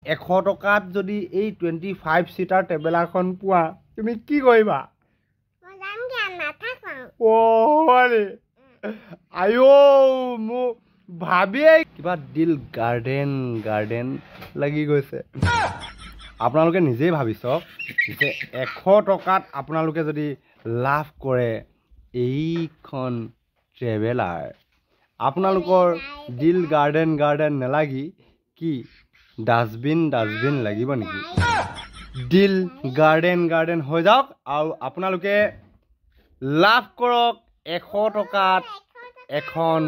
100 টকাত যদি এই 25 সিটাৰ ট্ৰেভেলাৰখন পোৱা তুমি কি কৰিবা আয়ো মো ভাবিয়ে কিবা দিল গাৰ্ডেন লাগি গৈছে আপোনালোকে নিজেই ভাবি চাওক যে 100 টকাত আপোনালোকে যদি লাভ কৰে এইখন ট্ৰেভেলাৰ আপোনালোকৰ দিল গাৰ্ডেন নেলাগি কি ডাষ্টবিন লাগিব নেকি দিল গাৰ্ডেন হৈ যাওক আৰু আপোনালোকে লাভ কৰক 100 টকাত এখন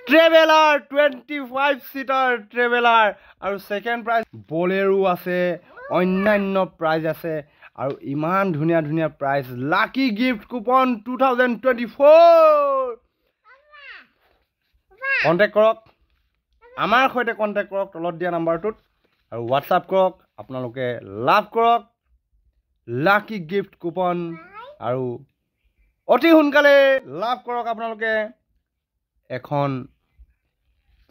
ট্ৰেভেলাৰ 25 সিটাৰ ট্ৰেভেলাৰ আৰু সেকেন্ড প্ৰাইজ বলেৰো আছে অন্যান্য প্ৰাইজ আছে আৰু ইমান ধুনীয়া প্ৰাইজ লাকি গিফট কুপন 2024 কন্টেক্ট কৰক আমাৰ সৈতে কন্টেক্ট কৰক তলত দিয়া নাম্বাৰটোত আৰু হোৱাটছআপ কৰক আপোনালোকে লাভ কৰক লাকি গিফট কুপন আৰু অতি সোনকালে লাভ কৰক আপোনালোকে এখন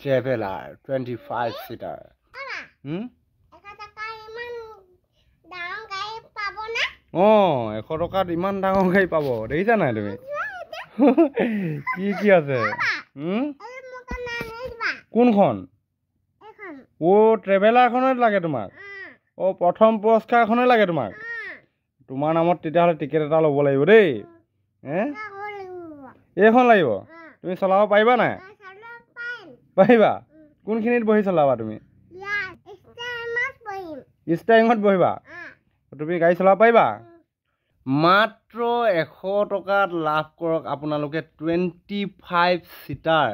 ট্ৰেভেলাৰ 25 সিটাৰ 100 টকাত ইমান ডাঙৰ গাড়ী পাব দেখিছা নাই তুমি কি আছে কোনখন ট্ৰেভেলাৰখনে লাগে তোমাক প্ৰথম পুৰস্কাৰখনে লাগে তোমাক তোমাৰ নামত তেতিয়াহ'লে টিকেট এটা ল'ব লাগিব দেই এইখন লাগিব তুমি চলাব পাৰিবা নাই পাৰিবা কোনখিনিত বহি চলাবা তুমি ষ্টাৰিঙত বহিবা তুমি গাড়ী চলাব পাৰিবা মাত্ৰ 100 টকাত লাভ কৰক আপোনালোকে 25 সিটাৰ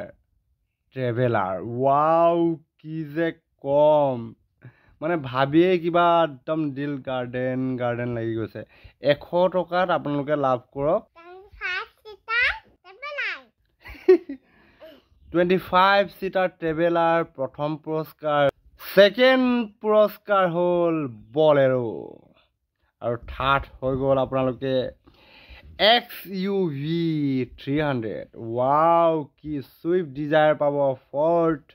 ট্ৰেভেলাৰ ৱাও কি যে কম মানে ভাবিয়ে কিবা একদম দিল গাৰ্ডেন লাগি গৈছে 100 টকাত আপোনালোকে লাভ কৰক 25 সিটাৰ ট্ৰেভেলাৰ প্ৰথম পুৰস্কাৰ সেকেন্ড পুৰস্কাৰ হ'ল বলেৰো আৰু থাৰ্ড হৈ গ'ল আপোনালোকে XUV 300 ৱাও কি সুইফট ডিজায়াৰ পাব ফ'ৰ্থ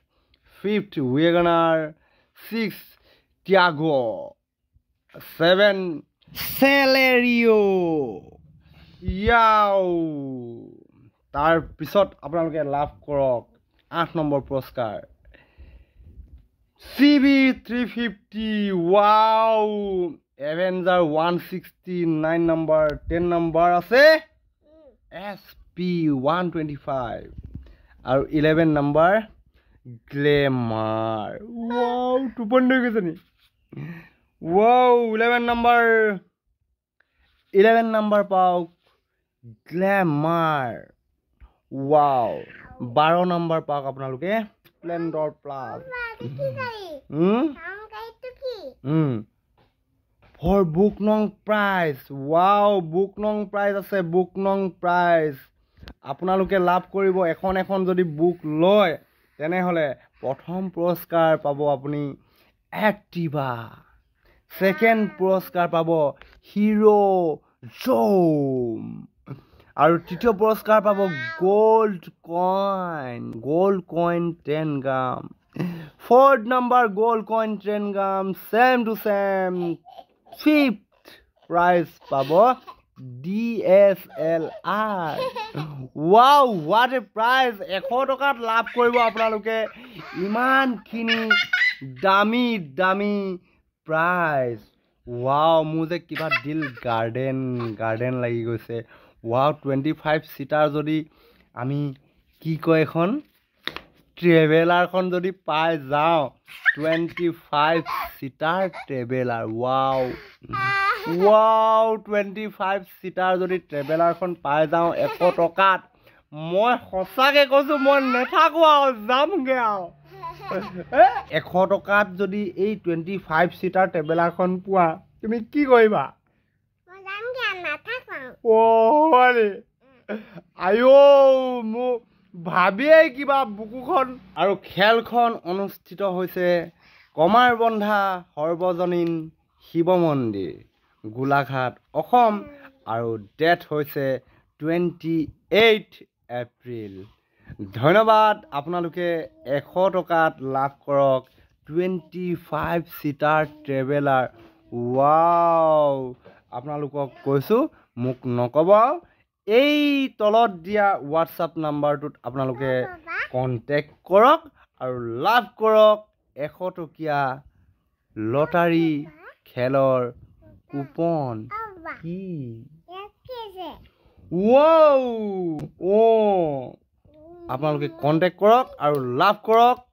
ফিফথ ৱেগনাৰ 6 টিয়াগো 7 চেলেৰিও ইয়াও তাৰ পিছত আপোনালোকে লাভ কৰক 8 নম্বৰ পুৰস্কাৰ CB 350 wow avenger 169 number 10 number আছে SP 125 আৰু 11 নম্বৰ গ্লেমাৰ ৱাও টোপনি হৈ গৈছে নি ৱাও 11 নম্বৰ পাওক গ্লেমাৰ ৱাও 12 নম্বৰ পাওক আপোনালোকে স্প্লেণ্ডৰ plus for book nong prize wow book nong prize আছে book nong prize আপোনালোকে লাভ কৰিব এখন যদি বুক লয় তেনেহলে প্ৰথম পুৰস্কাৰ পাব আপুনি Activa সেকেন্ড পুৰস্কাৰ পাব হিৰো জোম আৰু তৃতীয় পুৰস্কাৰ পাব gold coin 10 gram fourth number gold coin 10 gram same to same fifth prize পাব DSLR wow what a prize 100 টকাত লাভ কৰিব আপোনালোকে ইমানখিনি দামী প্ৰাইজ wow মুজে কিবা দিল গাৰ্ডেন লাগি গৈছে wow 25 সিটাৰ যদি আমি কি কয় এখন ট্ৰেভেলাৰখন যদি পাই যাও 25 সিটাৰ ট্ৰেভেলাৰ wow 25 সিটাৰ যদি ট্ৰেভেলাৰখন পাই যাও 100 টকাত মই সঁচাকে কৈছো মই নেথাকো আৰু যামগে আৰু 100 টকাত যদি এই 25 সিটাৰ ট্ৰেভেলাৰখন পোৱা তুমি কি কৰিবা মই যামগে নাথাকো আয়ো মো ভাবিয়ে কিবা বুকুখন আৰু খেলখন অনুষ্ঠিত হৈছে কমাৰবন্ধা সৰ্বজনীন শিৱ মন্দিৰ গোলাঘাট অসম আৰু ডেট হৈছে 28 এপ্ৰিল ধন্যবাদ আপোনালোকে 100 টকাত লাভ কৰক 25 সিটাৰ ট্ৰেভেলাৰ ৱাও আপোনালোকক কৈছোঁ মোক নক'ব এই তলত দিয়া হোৱাটছআপ নাম্বাৰটোত আপোনালোকে কণ্টেক্ট কৰক আৰু লাভ কৰক 100 টকীয়া লটাৰী খেলৰ কুপন কি ৱাও আপোনালোকে কণ্টেক্ট কৰক আৰু লাভ কৰক